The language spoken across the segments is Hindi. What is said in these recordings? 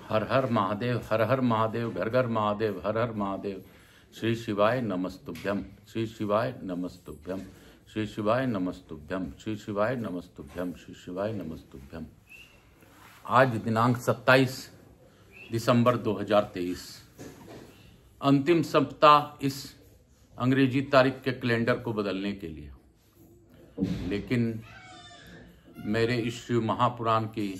हर हर महादेव, हर हर महादेव, घर घर महादेव, हर हर महादेव। श्री शिवाय नमस्तुभ्यम, श्री शिवाय नमस्तुभ्यम, श्री शिवाय नमस्तुभ्यम, श्री शिवाय नमस्तुभ्यम, श्री शिवाय नमस्तुभ्यम। आज दिनांक 27 दिसंबर 2023, अंतिम सप्ताह इस अंग्रेजी तारीख के कैलेंडर को बदलने के लिए, लेकिन मेरे इस शिव महापुराण की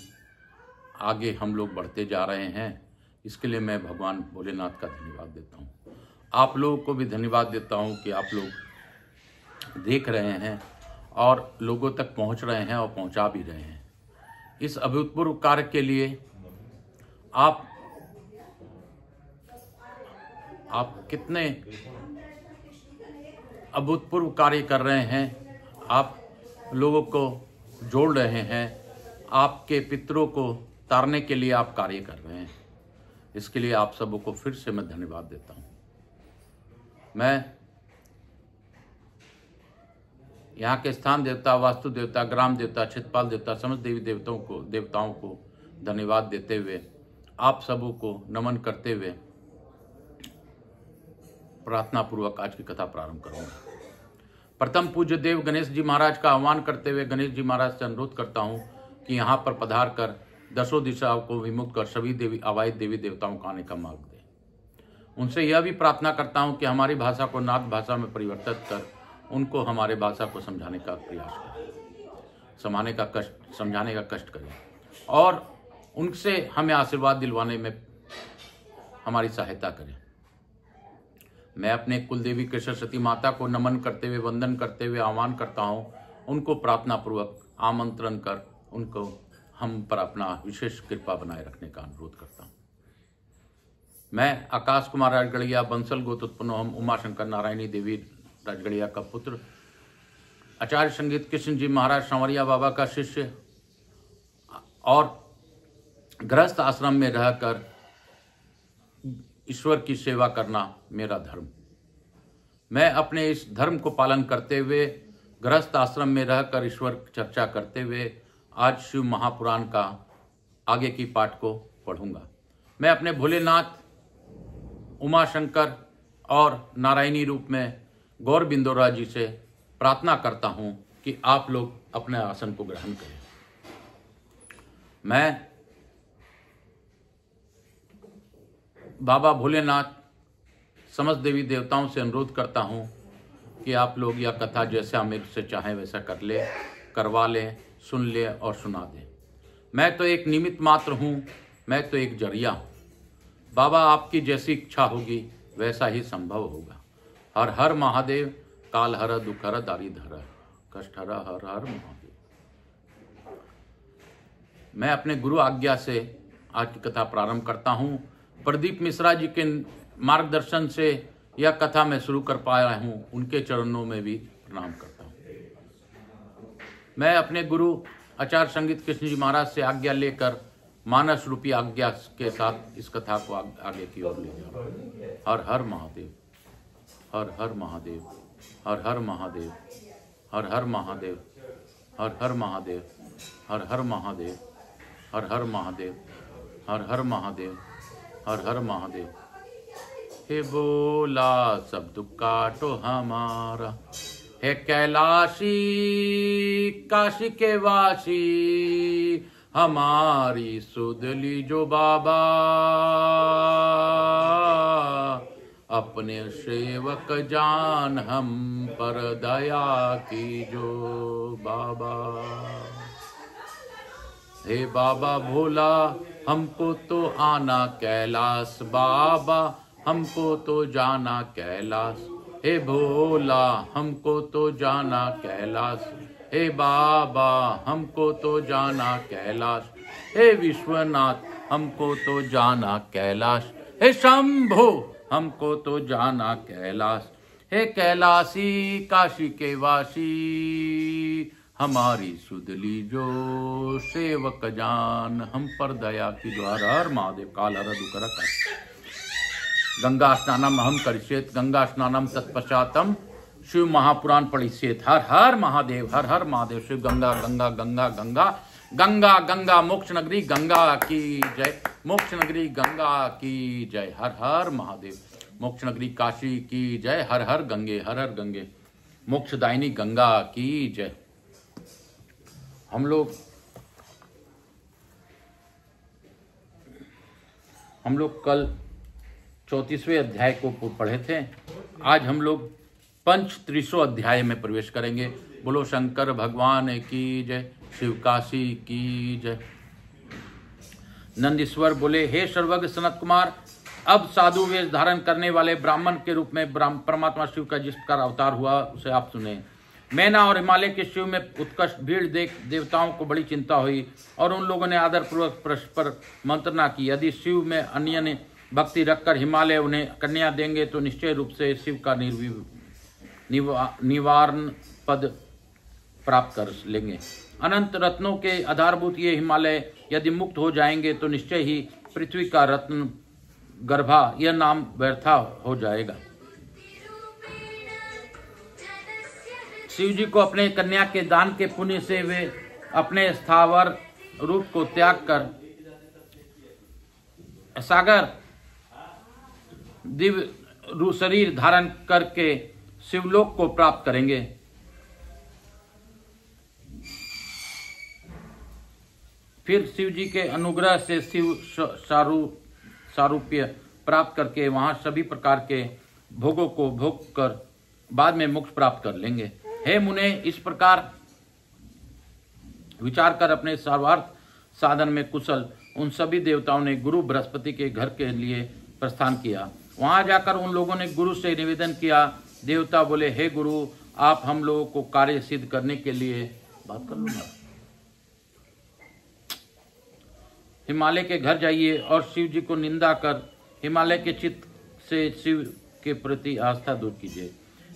आगे हम लोग बढ़ते जा रहे हैं। इसके लिए मैं भगवान भोलेनाथ का धन्यवाद देता हूँ। आप लोगों को भी धन्यवाद देता हूँ कि आप लोग देख रहे हैं और लोगों तक पहुँच रहे हैं और पहुँचा भी रहे हैं। इस अभूतपूर्व कार्य के लिए आप कितने अभूतपूर्व कार्य कर रहे हैं। आप लोगों को जोड़ रहे हैं, आपके पितरों को तारने के लिए आप कार्य कर रहे हैं। इसके लिए आप सबों को फिर से मैं धन्यवाद देता हूं। मैं यहाँ के स्थान देवता, वास्तु देवता, ग्राम देवता, क्षेत्रपाल देवता, समस्त देवी देवताओं को धन्यवाद देते हुए, आप सबों को नमन करते हुए प्रार्थना पूर्वक आज की कथा प्रारंभ करूंगा। प्रथम पूज्य देव गणेश जी महाराज का आह्वान करते हुए गणेश जी महाराज से अनुरोध करता हूं कि यहाँ पर पधार कर दसों दिशाओं को विमुक्त कर सभी देवी अवैध देवी देवताओं को आने का मार्ग दें। उनसे यह भी प्रार्थना करता हूं कि हमारी भाषा को नाथ भाषा में परिवर्तित कर उनको हमारे भाषा को समझाने का प्रयास करें, समझाने का कष्ट करें और उनसे हमें आशीर्वाद दिलवाने में हमारी सहायता करें। मैं अपने कुलदेवी के सरस्वती माता को नमन करते हुए, वंदन करते हुए आह्वान करता हूं, उनको प्रार्थना पूर्वक आमंत्रण कर उनको हम पर अपना विशेष कृपा बनाए रखने का अनुरोध करता हूं। मैं आकाश कुमार राजगढ़िया, बंसल गोत्र उत्पन्न हम उमाशंकर नारायणी देवी राजगढ़िया का पुत्र, आचार्य संगीत कृष्ण जी महाराज सांवरिया बाबा का शिष्य और गृहस्थ आश्रम में रहकर ईश्वर की सेवा करना मेरा धर्म। मैं अपने इस धर्म को पालन करते हुए गृहस्थ आश्रम में रहकर ईश्वर चर्चा करते हुए आज शिव महापुराण का आगे की पाठ को पढ़ूंगा। मैं अपने भोलेनाथ, उमाशंकर और नारायणी रूप में गौर बिंदोरा जी से प्रार्थना करता हूं कि आप लोग अपने आसन को ग्रहण करें। मैं बाबा भोलेनाथ, समस्त देवी देवताओं से अनुरोध करता हूं कि आप लोग यह कथा जैसा मेरे से चाहें वैसा करवा लें, सुन ले और सुना दें। मैं तो एक निमित्त मात्र हूँ, मैं तो एक जरिया हूँ। बाबा आपकी जैसी इच्छा होगी वैसा ही संभव होगा। हर हर महादेव, काल हर, दुख हर, दारिद्र हर, कष्ट हर, हर हर महादेव। मैं अपने गुरु आज्ञा से आज की कथा प्रारंभ करता हूँ। प्रदीप मिश्रा जी के मार्गदर्शन से यह कथा मैं शुरू कर पाया हूँ, उनके चरणों में भी प्रणाम करता हूँ। मैं अपने गुरु आचार्य संगीत कृष्ण जी महाराज से आज्ञा लेकर मानस रूपी आज्ञा के साथ इस कथा को आगे की ओर ले जा रहा हूँ। हर हर महादेव, हर हर महादेव, हर हर महादेव, हर हर महादेव, हर हर महादेव, हर हर महादेव, हर हर महादेव, हर हर महादेव, हर हर महादेव। हे बोला सब दुख काटो हमारा, हे कैलाशी काशी के वासी, हमारी सुध लीजो बाबा, अपने सेवक जान हम पर दया कीजो बाबा। हे बाबा भोला, हमको तो आना कैलाश बाबा, हमको तो जाना कैलाश। हे भोला, हमको तो जाना कैलाश। हे बाबा, हमको तो जाना कैलाश। हे विश्वनाथ, हमको तो जाना कैलाश। हे शंभो, हमको तो जाना कैलाश। हे कैलाशी काशी के वासी, हमारी सुध लीजो सेवक जान हम पर दया की द्वारा। हर महादेव, काल हर, दुख हर, गंगा स्नानम अहम करिष्येत, गंगा स्नानम तत्पश्चातम शिव महापुराण पढ़िष्येत। हर हर महादेव, हर हर महादेव। शिव गंगा गंगा गंगा गंगा, गंगा गंगा मोक्ष नगरी गंगा की जय, मोक्ष नगरी गंगा की जय, हर हर महादेव। मोक्ष नगरी काशी की जय, हर हर गंगे, हर हर गंगे। मोक्षदायिनी गंगा की जय। हम लोग कल 34वें अध्याय को पढ़े थे। आज हम लोग पंचत्रिशो अध्याय में प्रवेश करेंगे। बोलो शंकर भगवान की जय, शिव काशी की जय। नंदीश्वर बोले, हे सर्वज्ञ सनत कुमार, अब साधु वेश धारण करने वाले ब्राह्मण के रूप में परमात्मा शिव का जिस प्रकार अवतार हुआ उसे आप सुने। मैना और हिमालय के शिव में उत्कृष्ट भीड़ देख देवताओं को बड़ी चिंता हुई और उन लोगों ने आदरपूर्वक परस्पर मंत्रणा की, यदि शिव में अन्य ने भक्ति रखकर हिमालय उन्हें कन्या देंगे तो निश्चय रूप से शिव का निवारण पद प्राप्त कर लेंगे। अनंत रत्नों के आधारभूत ये हिमालय यदि मुक्त हो जाएंगे तो निश्चय ही पृथ्वी का रत्न गर्भा यह नाम व्यर्था हो जाएगा। शिव जी को अपने कन्या के दान के पुण्य से वे अपने स्थावर रूप को त्याग कर सागर दिव्य शरीर धारण करके शिवलोक को प्राप्त करेंगे। फिर शिव जी के अनुग्रह से शिव सारूप्य प्राप्त करके वहां सभी प्रकार के भोगों को भोग कर बाद में मोक्ष प्राप्त कर लेंगे। हे मुने, इस प्रकार विचार कर अपने सर्वार्थ साधन में कुशल उन सभी देवताओं ने गुरु बृहस्पति के घर के लिए प्रस्थान किया। वहां जाकर उन लोगों ने गुरु से निवेदन किया। देवता बोले, हे गुरु, आप हम लोगों को कार्य सिद्ध करने के लिए बात कर लूंगा, हिमालय के घर जाइए और शिव जी को निंदा कर हिमालय के चित्त से शिव के प्रति आस्था दूर कीजिए।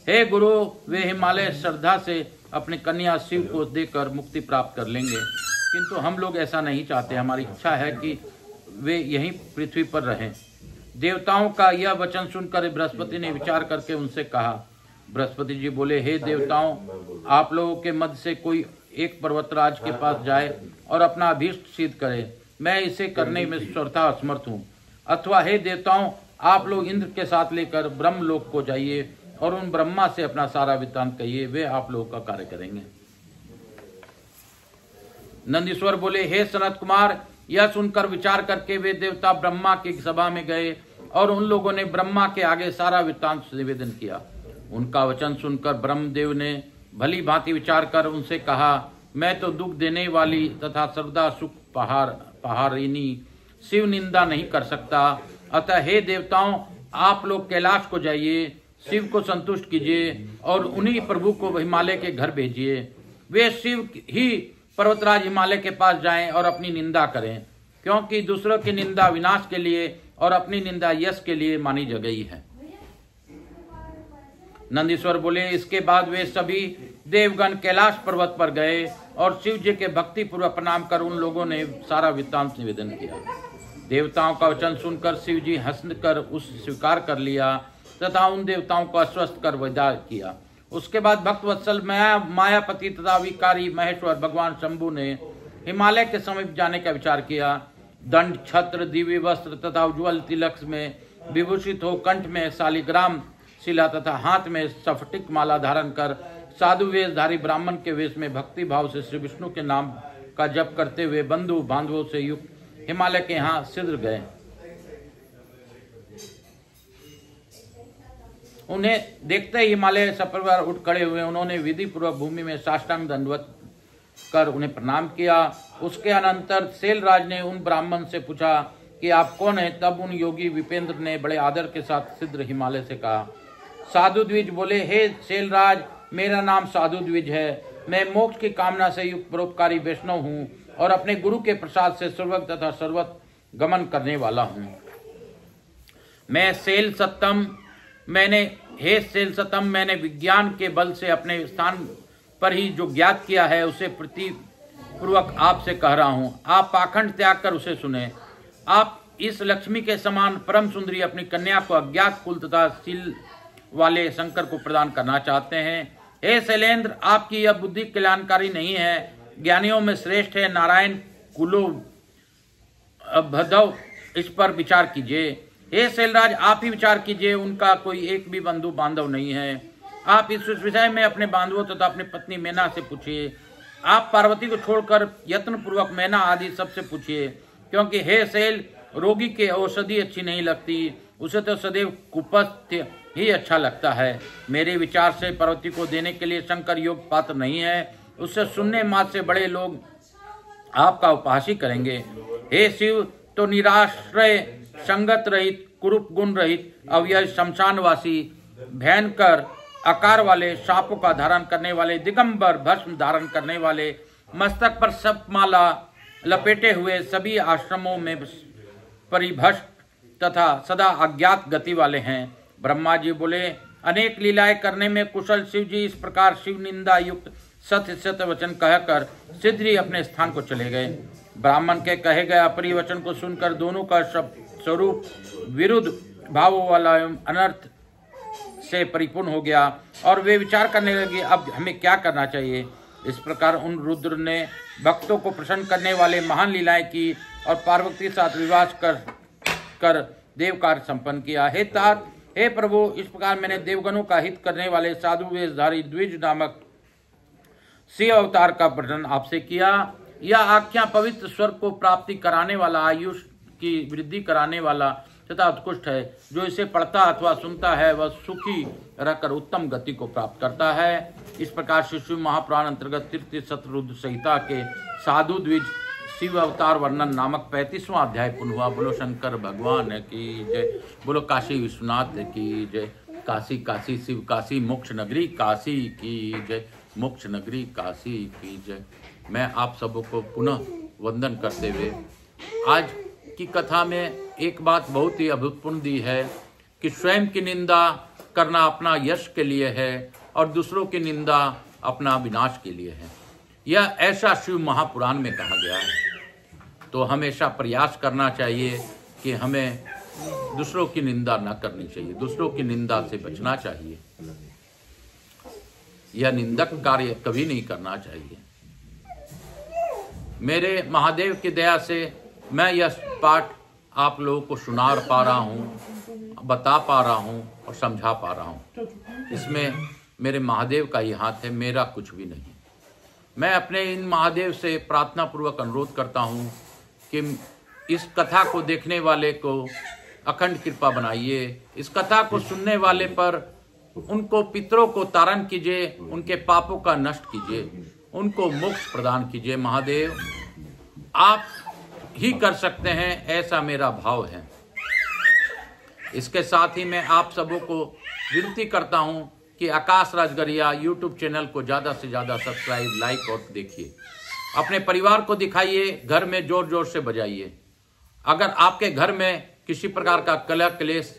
हे गुरु, वे हिमालय श्रद्धा से अपने कन्या शिव को देकर मुक्ति प्राप्त कर लेंगे, किंतु हम लोग ऐसा नहीं चाहते। हमारी इच्छा है कि वे यहीं पृथ्वी पर रहें। देवताओं का यह वचन सुनकर बृहस्पति ने विचार करके उनसे कहा। बृहस्पति जी बोले, हे देवताओं, आप लोगों के मध्य से कोई एक पर्वतराज के पास जाए और अपना अभीष्ट सिद्ध करे, मैं इसे करने में स्वतः असमर्थ हूँ। अथवा हे देवताओं, आप लोग इंद्र के साथ लेकर ब्रह्मलोक को जाइए और उन ब्रह्मा से अपना सारा वृत्तांत कहिए, वे आप लोगों का कार्य करेंगे। नंदीश्वर बोले, हे सनत कुमार, यह सुनकर विचार करके वे देवता ब्रह्मा की सभा में गए और उन लोगों ने ब्रह्मा के आगे सारा वृत्तांत निवेदन किया। उनका वचन सुनकर ब्रह्मदेव ने भली भांति विचार कर उनसे कहा, मैं तो दुख देने वाली तथा सर्वदा सुख पहारिनी शिव निंदा नहीं कर सकता। अतः हे देवताओं, आप लोग कैलाश को जाइए, शिव को संतुष्ट कीजिए और उन्हीं प्रभु को हिमालय के घर भेजिए। वे शिव ही पर्वतराज हिमालय के पास जाएं और अपनी निंदा करें, क्योंकि दूसरों की निंदा विनाश के लिए और अपनी निंदा यश के लिए मानी गई है। नंदीश्वर बोले, इसके बाद वे सभी देवगण कैलाश पर्वत पर गए और शिव जी के भक्ति पूर्वक प्रणाम कर उन लोगों ने सारा वृत्तांत निवेदन किया। देवताओं का वचन सुनकर शिव जी हंसकर उस स्वीकार कर लिया तथा उन देवताओं को आश्वस्त कर विदा किया। उसके बाद भक्त वत्सल मायापति तथा विकारी महेश्वर भगवान शंभु ने हिमालय के समीप जाने का विचार किया। दंड, छत्र, दिव्य वस्त्र तथा उज्ज्वल तिलक में विभूषित हो कंठ में शालिग्राम शिला तथा हाथ में स्फटिक माला धारण कर साधु वेशधारी ब्राह्मण के वेश में भक्ति भाव से श्री विष्णु के नाम का जप करते हुए बंधु बांधवों से युक्त हिमालय के यहाँ शीघ्र गए। उन्हें देखते ही हिमालय सपरिवार उठ खड़े हुए। उन्होंने विधि पूर्वक भूमि में साष्टांग दंडवत कर उन्हें प्रणाम किया। उसके अनंतर सेलराज ने उन ब्राह्मण से पूछा कि आप कौन हैं? तब उन योगी विपेंद्र ने बड़े आदर के साथ शीघ्र हिमालय से कहा। साधु द्विज बोले, हे सेलराज, मेरा नाम साधु द्विज है। मैं मोक्ष की कामना से युक्त परोपकारी वैष्णव हूँ और अपने गुरु के प्रसाद से सर्वज्ञ तथा सर्वत गमन करने वाला हूँ। मैं सेल सत्तम मैंने विज्ञान के बल से अपने स्थान पर ही जो ज्ञात किया है उसे प्रतिपूर्वक आपसे कह रहा हूँ। आप पाखंड त्याग कर उसे सुने। आप इस लक्ष्मी के समान परम सुंदरी अपनी कन्या को अज्ञात कुल तथा शील वाले शंकर को प्रदान करना चाहते हैं। हे शैलेंद्र, आपकी यह बुद्धि कल्याणकारी नहीं है। ज्ञानियों में श्रेष्ठ है। नारायण कुलो भदव, इस पर विचार कीजिए। हे शैलराज, आप ही विचार कीजिए, उनका कोई एक भी बंधु बांधव नहीं है। आप इस विषय में अपने बांधवों तथा अपनी पत्नी मैना से पूछिए। आप पार्वती को छोड़कर यत्न पूर्वक मैना आदि सबसे पूछिए, क्योंकि हे शैल, रोगी के औषधि अच्छी नहीं लगती, उसे तो सदैव कुपस्थ्य ही अच्छा लगता है। मेरे विचार से पार्वती को देने के लिए शंकर योग पात्र नहीं है। उससे सुनने मात्र से बड़े लोग आपका उपहास ही करेंगे। हे शिव, तो निराश्रय, संगत रहित, कुरूप गुण रहित, अव्यय, शमशानवासी, भयंकर आकार वाले, सांपों का धारण करने वाले, दिगंबर भस्म धारण करने वाले, मस्तक पर सपमाला लपेटे हुए, सभी आश्रमों में परिभ्रष्ट तथा सदा अज्ञात गति वाले हैं। ब्रह्मा जी बोले, अनेक लीलाएं करने में कुशल शिव जी इस प्रकार शिव निंदा युक्त सत्य सत्य वचन कहकर शीघ्र ही अपने स्थान को चले गए। ब्राह्मण के कहे गए अपरी वचन को सुनकर दोनों का स्वरूप विरुद्ध भावों वाला एवं अनर्थ से परिपूर्ण हो गया और वे विचार करने लगे, अब हमें क्या करना चाहिए। इस प्रकार उन रुद्र ने भक्तों को प्रसन्न करने वाले महान लीलाएं की और पार्वती के साथ विवाह कर देव कार्य संपन्न किया। हे तात, हे प्रभु, इस प्रकार मैंने देवगणों का हित करने वाले साधु वेशधारी द्विज नामक शिव अवतार का वर्णन आपसे किया। यह आख्या पवित्र स्वर्ग को प्राप्ति कराने वाला, आयुष की वृद्धि कराने वाला तथा उत्कृष्ट है। जो इसे पढ़ता अथवा सुनता है वह सुखी रहकर उत्तम गति को प्राप्त करता है। इस प्रकार शिशु महापुराण अंतर्गत तीर्थ शतरुद्र संहिता के साधु द्विज शिव अवतार वर्णन नामक 35वां अध्याय पूर्ण हुआ। बोलो शंकर भगवान की जय, बोलो काशी विश्वनाथ की जय। काशी काशी शिव काशी, मोक्ष नगरी काशी की जय, मोक्ष नगरी काशी की जय। मैं आप सबों को पुनः वंदन करते हुए आज की कथा में एक बात बहुत ही अभूतपूर्व दी है कि स्वयं की निंदा करना अपना यश के लिए है और दूसरों की निंदा अपना विनाश के लिए है। यह ऐसा शिव महापुराण में कहा गया है। तो हमेशा प्रयास करना चाहिए कि हमें दूसरों की निंदा न करनी चाहिए, दूसरों की निंदा से बचना चाहिए। यह निंदक कार्य कभी नहीं करना चाहिए। मेरे महादेव की दया से मैं यह पाठ आप लोगों को सुना पा रहा हूँ, बता पा रहा हूँ और समझा पा रहा हूँ। इसमें मेरे महादेव का ही हाथ है, मेरा कुछ भी नहीं। मैं अपने इन महादेव से प्रार्थना पूर्वक अनुरोध करता हूँ कि इस कथा को देखने वाले को अखंड कृपा बनाइए। इस कथा को सुनने वाले पर उनको पितरों को तारण कीजिए, उनके पापों का नष्ट कीजिए, उनको मोक्ष प्रदान कीजिए। महादेव आप ही कर सकते हैं, ऐसा मेरा भाव है। इसके साथ ही मैं आप सबों को विनती करता हूं कि आकाश राजगरिया यूट्यूब चैनल को ज़्यादा से ज़्यादा सब्सक्राइब, लाइक और देखिए। अपने परिवार को दिखाइए, घर में जोर जोर से बजाइए। अगर आपके घर में किसी प्रकार का कलह क्लेश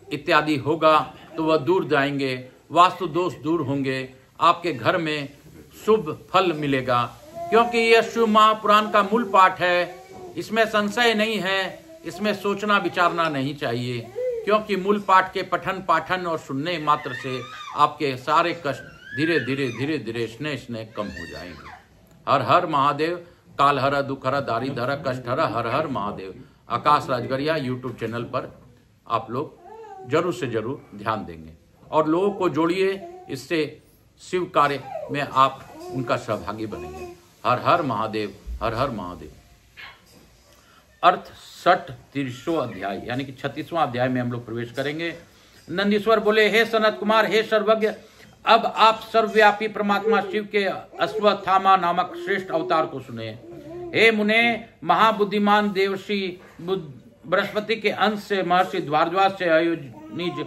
इत्यादि होगा तो वह दूर जाएंगे, वास्तु दोष दूर होंगे, आपके घर में शुभ फल मिलेगा। क्योंकि यह शिव महापुराण का मूल पाठ है, इसमें संशय नहीं है, इसमें सोचना विचारना नहीं चाहिए। क्योंकि मूल पाठ के पठन पाठन और सुनने मात्र से आपके सारे कष्ट धीरे धीरे धीरे धीरे स्नेह स्नेह कम हो जाएंगे। हर हर महादेव, काल हर दुख हर दारिद्र हर कष्ट हर, हर हर महादेव। आकाश राजगरिया यूट्यूब चैनल पर आप लोग जरूर से जरूर ध्यान देंगे और लोगों को जोड़िए, इससे शिव कार्य में आप उनका सहभागी बनेंगे। हर हर महादेव, हर हर महादेव। अर्थ 60 अध्याय यानी कि 36वां अध्याय में हम लोग प्रवेश करेंगे। नंदीश्वर बोले, हे सनत कुमार, हे सर्वज्ञ, अब आप सर्वव्यापी परमात्मा शिव के अश्वत्थामा नामक श्रेष्ठ अवतार को सुने। हे मुने, महाबुद्धिमान देवर्षि बृहस्पति के अंश से महर्षि भारद्वाज से अयोनिज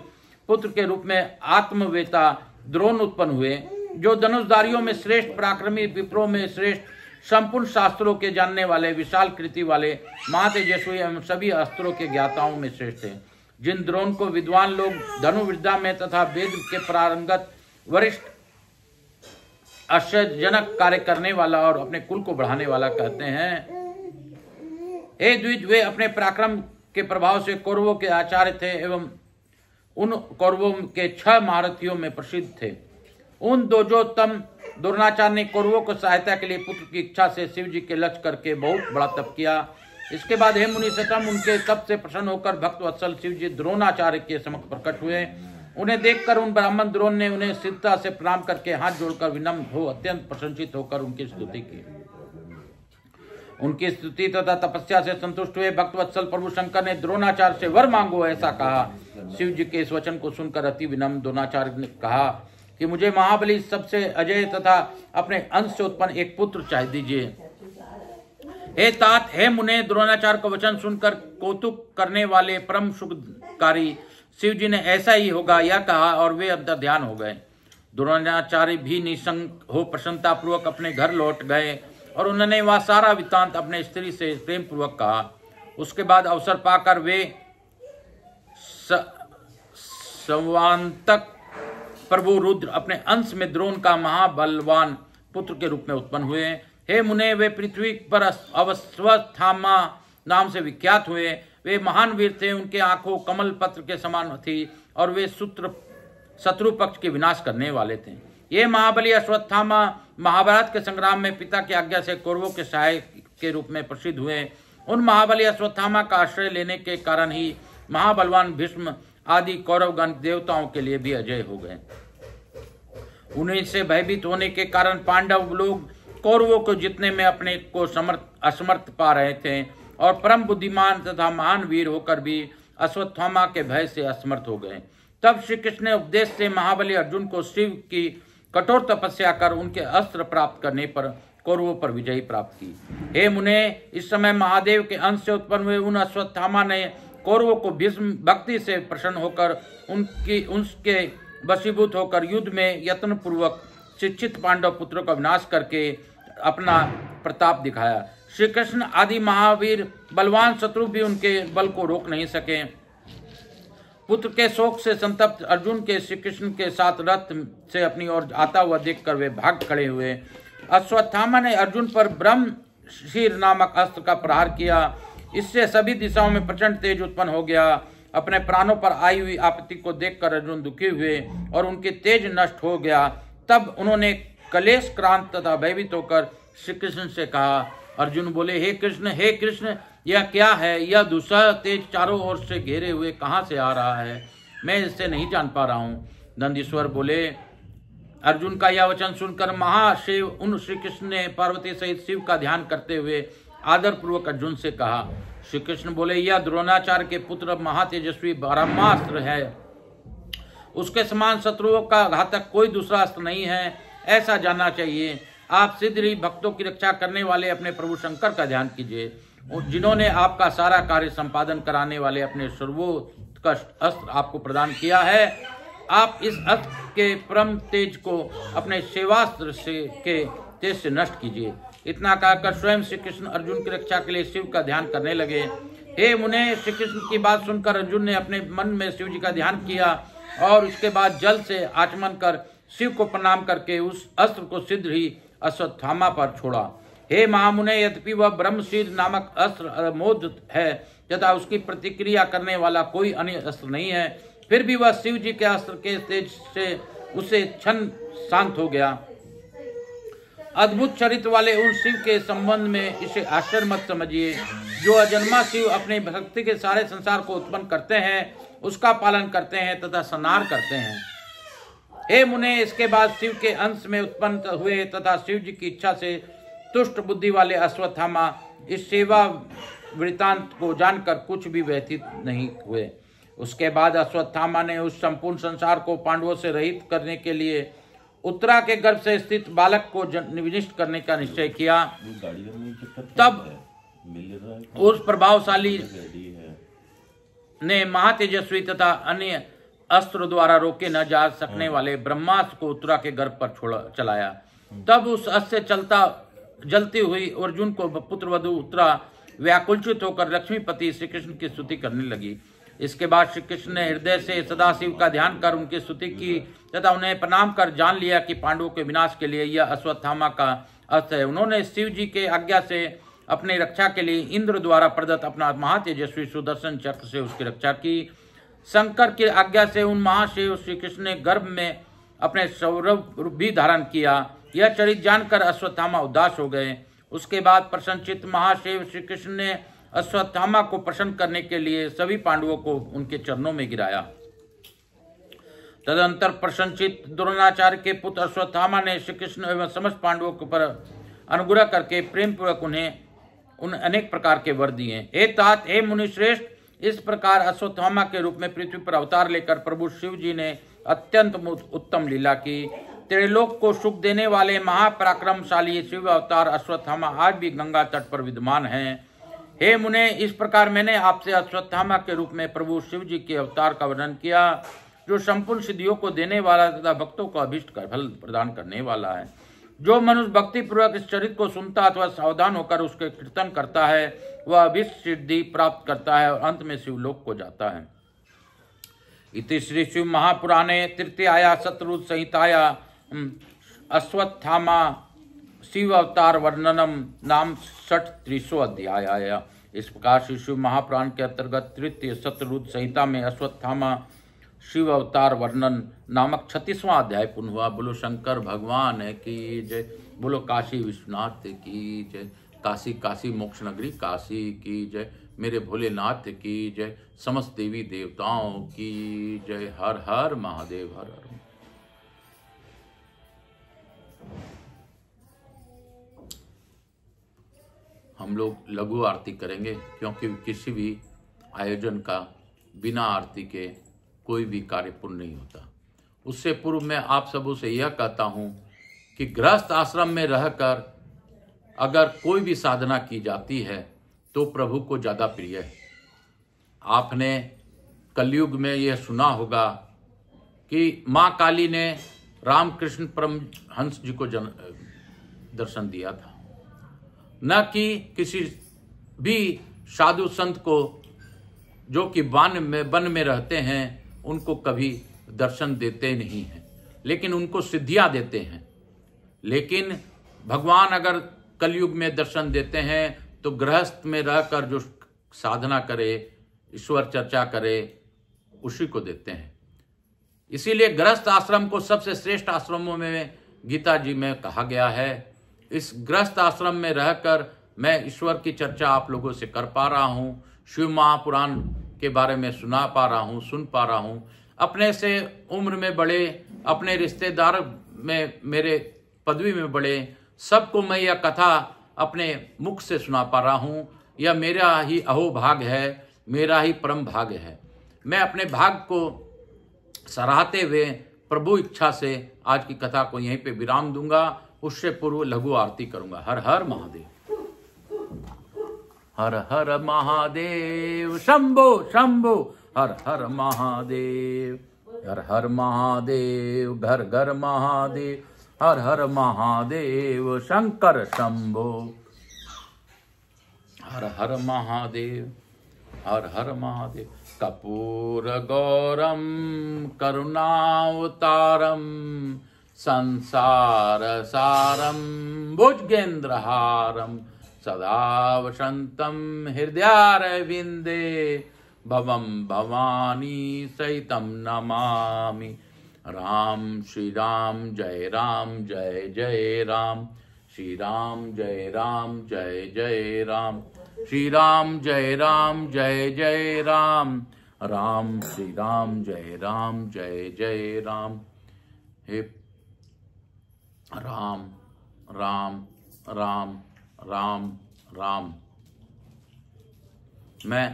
पुत्र के रूप में आत्मवेता द्रोण उत्पन्न हुए, जो धनुषधारियों में श्रेष्ठ, पराक्रमी, विप्रों में श्रेष्ठ, संपूर्ण शास्त्रों के जानने वाले, विशाल कृति वाले, महातेजस्वी एवं सभी अस्त्रों के ज्ञाताओं में श्रेष्ठ हैं। जिन द्रोण को विद्वान लोग धनुर्विद्या में तथा वेद के पारंगत, वरिष्ठ, आश्चर्यजनक कार्य करने वाला और अपने कुल को बढ़ाने वाला कहते हैं। हे द्विज, वे अपने पराक्रम के प्रभाव से कौरवों के आचार्य थे एवं उन कौरवों के 6 महारथियों में प्रसिद्ध थे। उन दोजोत्तम द्रोणाचार्य ने कौरवों को सहायता के लिए पुत्र की इच्छा से शिव जी के लक्ष्य करके बहुत बड़ा तप किया। इसके बाद हे मुनि सतम उनके तप से प्रसन्न होकर भक्त वत्सल शिव जी द्रोणाचार्य के समक्ष प्रकट हुए। उन्हें देखकर उन ब्राह्मण द्रोण ने उन्हें सिद्धता से प्रणाम करके हाथ जोड़कर विनम्र हो अत्यंत प्रशंसित होकर उनकी स्तुति की। उनकी स्तुति तथा तपस्या से संतुष्ट हुए भक्त वत्सल प्रभु शंकर ने द्रोणाचार्य से वर मांगो ऐसा कहा। शिव जी के इस वचन को सुनकर अति विनम्र द्रोणाचार्य ने कहा कि मुझे महाबली सबसे अजय तथा अपने अंश से उत्पन्न एक पुत्र चाहिए दीजिए। हे तात, हे मुने, द्रोणाचार्य का वचन सुनकर कौतुक करने वाले परम सुखकारी शिव जी ने ऐसा ही होगा यह कहा और वे अंतर ध्यान हो गए। द्रोणाचार्य भी निसंक हो प्रसन्नता पूर्वक अपने घर लौट गए और उन्होंने वह सारा वृत्तांत अपने स्त्री से प्रेम पूर्वक कहा। उसके बाद अवसर पाकर वे संवांतक प्रभु रुद्र अपने अंश में द्रोण का महाबलवान पुत्र के रूप में उत्पन्न हुए। हे मुने, वे पृथ्वी पर अश्वत्थामा नाम से विख्यात हुए। वे महान वीर थे, उनके आंखों कमल पत्र के समान थी और वे शत्रु पक्ष के विनाश करने वाले थे। ये महाबली अश्वत्थामा महाभारत के संग्राम में पिता की आज्ञा से कौरवों के सहायक के रूप में प्रसिद्ध हुए। उन महाबली अश्वत्थामा का आश्रय लेने के कारण ही महाबलवान भीष्म आदि कौरवगण देवताओं के लिए भी अजय हो गए। उन्हीं से भयभीत होने के कारण पांडव लोग कौरवों को जीतने में अपने को असमर्थ पा रहे थे और परम बुद्धिमान तथा महान वीर होकर भी अश्वत्थामा के भय से असमर्थ हो गए। तब श्री कृष्ण ने उपदेश से महाबली अर्जुन को शिव की कठोर तपस्या कर उनके अस्त्र प्राप्त करने पर कौरवों पर विजयी प्राप्त की। हे मुने, इस समय महादेव के अंश से उत्पन्न हुए उन अश्वत्थामा ने कौरवों को भीष्म भक्ति से प्रसन्न होकर उनके वशीभूत होकर युद्ध में यत्न पूर्वक शिक्षित पांडव पुत्रों का विनाश करके अपना प्रताप दिखाया। श्री कृष्ण आदि महावीर बलवान शत्रु भी उनके बल को रोक नहीं सके। पुत्र के शोक से संतप्त अर्जुन के श्री कृष्ण के साथ रथ से अपनी ओर आता हुआ देखकर वे भाग खड़े हुए। अश्वत्थामा ने अर्जुन पर ब्रह्मशीर नामक अस्त्र का प्रहार किया। इससे सभी दिशाओं में प्रचंड तेज उत्पन्न हो गया। अपने प्राणों पर आई हुई आपत्ति को देखकर अर्जुन दुखी हुए और उनके तेज नष्ट हो गया। तब उन्होंने कलेश क्रांत तथा भयभीत होकर श्री कृष्ण से कहा। अर्जुन बोले, हे कृष्ण, यह क्या है? यह दूसरा तेज चारों ओर से घेरे हुए कहाँ से आ रहा है? मैं इससे नहीं जान पा रहा हूँ। नंदीश्वर बोले, अर्जुन का यह वचन सुनकर महाशिव उन श्री कृष्ण ने पार्वती सहित शिव का ध्यान करते हुए आदर पूर्वक अर्जुन से कहा। श्री कृष्ण बोले, यह द्रोणाचार्य के पुत्र महातेजस्वी ब्रह्मास्त्र है। उसके समान शत्रुओं का घातक कोई दूसरा अस्त्र नहीं है, ऐसा जानना चाहिए। आप शीघ्र ही भक्तों की रक्षा करने वाले अपने प्रभु शंकर का ध्यान कीजिए, जिन्होंने आपका सारा कार्य संपादन कराने वाले अपने सर्वोत्कृष्ट अस्त्र आपको प्रदान किया है। आप इस अस्त्र के परम तेज को अपने सेवास्त्र के तेज से नष्ट कीजिए। इतना कहकर स्वयं श्री कृष्ण अर्जुन की रक्षा के लिए शिव का ध्यान करने लगे। हे मुने, श्री कृष्ण की बात सुनकर अर्जुन ने अपने मन में शिव जी का ध्यान किया और उसके बाद जल से आचमन कर शिव को प्रणाम करके उस अस्त्र को शीघ्र ही अश्वत्थामा पर छोड़ा। हे महामुने, यद्यपि वह ब्रह्मशीर नामक अस्त्र अमोघ है तथा उसकी प्रतिक्रिया करने वाला कोई अन्य अस्त्र नहीं है, फिर भी वह शिव जी के अस्त्र के तेज से उसे क्षण शांत हो गया। अद्भुत चरित्र वाले उन शिव के संबंध में इसे आश्चर्य मत समझिए। जो अजन्मा शिव अपने भक्ति के सारे संसार को उत्पन्न करते हैं, उसका पालन करते हैं तथा संहार करते हैं। हे मुने, इसके बाद शिव के अंश में उत्पन्न हुए तथा शिव जी की इच्छा से तुष्ट बुद्धि वाले अश्वत्थामा इस सेवा वृत्तांत को जानकर कुछ भी व्यथित नहीं हुए। उसके बाद अश्वत्थामा ने उस संपूर्ण संसार को पांडवों से रहित करने के लिए उत्तरा के गर्भ से स्थित बालक को विनिष्ट करने का निश्चय किया। तब उस प्रभावशाली ने महातेजस्वी तथा अन्य अस्त्र द्वारा रोके न जा सकने वाले ब्रह्मास्त्र को उत्तरा के गर्भ पर चलाया। तब उस अस्त्र से जलती हुई अर्जुन को पुत्रवधू उत्तरा व्याकुलचित होकर लक्ष्मीपति श्री कृष्ण की स्तुति करने लगी। इसके बाद श्री कृष्ण ने हृदय से सदाशिव का ध्यान कर उनकी स्तुति की तथा उन्हें प्रणाम कर जान लिया कि पांडवों के विनाश के लिए यह अश्वत्थामा का अस्त्र है। उन्होंने शिव जी के आज्ञा से अपनी रक्षा के लिए इंद्र द्वारा प्रदत्त अपना महातेजस्वी सुदर्शन चक्र से उसकी रक्षा की। शंकर की आज्ञा से उन महाशिव श्री कृष्ण ने गर्भ में अपने सौरभ भी धारण किया यह चरित जानकर अश्वत्थामा उदास हो गए। उसके बाद प्रसन्नचित्त महादेव श्री कृष्ण ने अश्वत्थामा को प्रसन्न करने के लिए सभी पांडवों को उनके चरणों में गिराया। तदंतर प्रसन्नचित्त द्रोणाचार्य के पुत्र अश्वत्थामा ने श्री कृष्ण एवं समस्त पांडवों के ऊपर अनुग्रह करके प्रेम पूर्वक उन अनेक प्रकार के वर दिए। हे तात, हे मुनिश्रेष्ठ, इस प्रकार अश्वत्थामा के रूप में पृथ्वी पर अवतार लेकर प्रभु शिव जी ने अत्यंत उत्तम लीला की। त्रिलोक को सुख देने वाले महापराक्रमशाली शिव अवतार अश्वत्थामा आज भी गंगा तट पर विद्यमान हैं। हे मुने, इस प्रकार मैंने आपसे अश्वत्थामा के रूप में प्रभु शिव जी के अवतार का वर्णन किया, जो संपूर्ण सिद्धियों को देने वाला तथा भक्तों को अभीष्ट कर फल प्रदान करने वाला है। जो मनुष्य भक्ति पूर्वक इस चरित्र को सुनता अथवा सावधान होकर उसके कीर्तन करता है, वह अभीष्ट सिद्धि प्राप्त करता है और अंत में शिवलोक को जाता है। इति श्री शिव महापुराणे तृतीया शतरुद्र संहिताया अश्वत्थामा शिव अवतार वर्णनम नाम 33वां अध्याय। इस प्रकार श्री शिव महापुराण के अंतर्गत तृतीय शतरुद्र संहिता में अश्वत्थामा शिव अवतार वर्णन नामक 36वां अध्याय पूर्ण हुआ। बोलो शंकर भगवान की जय, बोलो काशी विश्वनाथ की जय, काशी काशी मोक्ष नगरी काशी की जय, मेरे भोलेनाथ की जय, समस्त देवी देवताओं की जय। हर हर महादेव, हर हर। हम लोग लघु आरती करेंगे, क्योंकि किसी भी आयोजन का बिना आरती के कोई भी कार्य पूर्ण नहीं होता। उससे पूर्व मैं आप सबों से यह कहता हूं कि गृहस्थ आश्रम में रहकर अगर कोई भी साधना की जाती है तो प्रभु को ज़्यादा प्रिय है। आपने कलयुग में यह सुना होगा कि माँ काली ने रामकृष्ण परमहंस जी को दर्शन दिया था, न कि किसी भी साधु संत को जो कि वन में रहते हैं उनको कभी दर्शन देते नहीं हैं, लेकिन उनको सिद्धियां देते हैं। लेकिन भगवान अगर कलयुग में दर्शन देते हैं तो गृहस्थ में रहकर जो साधना करे, ईश्वर चर्चा करे, उसी को देते हैं। इसीलिए गृहस्थ आश्रम को सबसे श्रेष्ठ आश्रमों में गीता जी में कहा गया है। इस गृहस्थ आश्रम में रहकर मैं ईश्वर की चर्चा आप लोगों से कर पा रहा हूँ, शिव महापुराण के बारे में सुन पा रहा हूँ। अपने से उम्र में बड़े, अपने रिश्तेदार में मेरे पदवी में बड़े, सबको मैं यह कथा अपने मुख से सुना पा रहा हूँ। यह मेरा ही अहोभाग्य है, मेरा ही परम भाग्य है। मैं अपने भाग्य को सराहते हुए प्रभु इच्छा से आज की कथा को यहीं पे विराम दूंगा। उससे पूर्व लघु आरती करूंगा। हर हर महादेव, हर हर महादेव, शंभो शंभो, हर हर महादेव, हर हर महादेव, घर घर महादेव, हर हर महादेव, शंकर शंभो, हर हर महादेव, हर हर महादेव। कपूर गौरम करुणावतारम संसार सारम भुजगेंद्रहारम सदा वसंतम हृदयारविंदे भवम भवानी सहितम नमामि। राम श्री राम जय राम जय जय राम, श्री राम जय राम जय जय राम, श्री राम जय राम जय जय राम, राम श्री राम जय राम जय जय राम। हे राम राम राम राम राम। मैं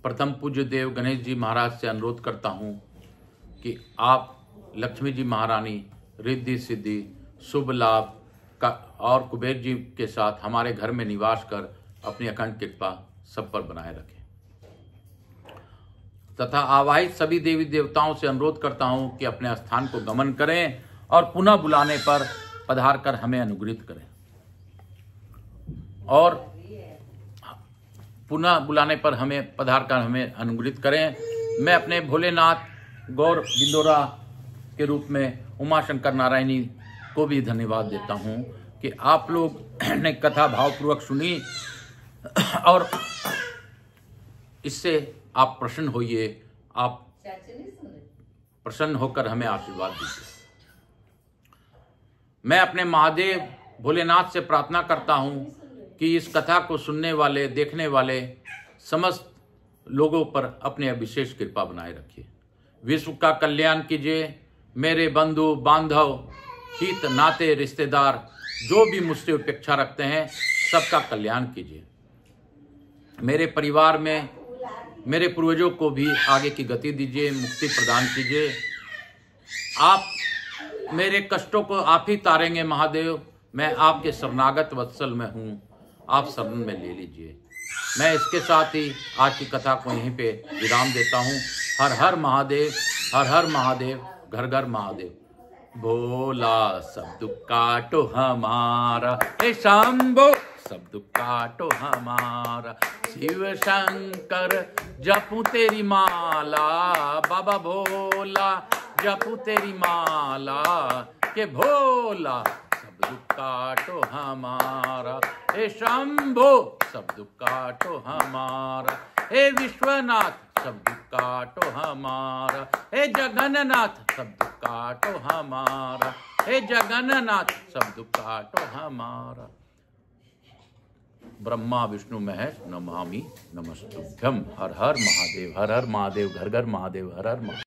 प्रथम पूज्य देव गणेश जी महाराज से अनुरोध करता हूँ कि आप लक्ष्मी जी महारानी रिद्धि सिद्धि शुभ लाभ का और कुबेर जी के साथ हमारे घर में निवास कर अपनी अखंड कृपा सब पर बनाए रखें। तथा आवाहित सभी देवी देवताओं से अनुरोध करता हूँ कि अपने स्थान को गमन करें और पुनः बुलाने पर पधार कर हमें अनुग्रहित करें, और पुनः बुलाने पर हमें पधार कर हमें अनुग्रहित करें। मैं अपने भोलेनाथ गौर बिंदोरा के रूप में उमाशंकर नारायणी को भी धन्यवाद देता हूं कि आप लोग ने कथा भावपूर्वक सुनी और इससे आप प्रसन्न होइए, आप प्रसन्न होकर हमें आशीर्वाद दीजिए। मैं अपने महादेव भोलेनाथ से प्रार्थना करता हूँ कि इस कथा को सुनने वाले, देखने वाले समस्त लोगों पर अपने विशेष कृपा बनाए रखिए। विश्व का कल्याण कीजिए। मेरे बंधु बांधव, हित नाते, रिश्तेदार जो भी मुझसे अपेक्षा रखते हैं, सबका कल्याण कीजिए। मेरे परिवार में मेरे पूर्वजों को भी आगे की गति दीजिए, मुक्ति प्रदान कीजिए। आप मेरे कष्टों को आप ही तारेंगे महादेव। मैं आपके शरणागत वत्सल में हूँ, आप शरण में ले लीजिए। मैं इसके साथ ही आज की कथा को यहीं पे विराम देता हूँ। हर हर महादेव, हर हर महादेव, घर घर महादेव। भोला सब दुख काटो हमारा, हे शंभो सब दुख काटो हमारा। शिव शंकर जपू तेरी माला, बाबा भोला जपू तेरी माला। के भोला सब दुख काटो हमारा, हे शंभो सब दुख काटो हमारा। हे विश्वनाथ सब दुख काटो हमारा, हे जगन्नाथ सब दुख काटो हमारा, हे जगन्नाथ सब दुख काटो हमारा। ब्रह्मा विष्णु महेश नमामि नमस्तुभ्यम। हर हर महादेव, हर हर महादेव, घर घर महादेव, हर हर महादेव।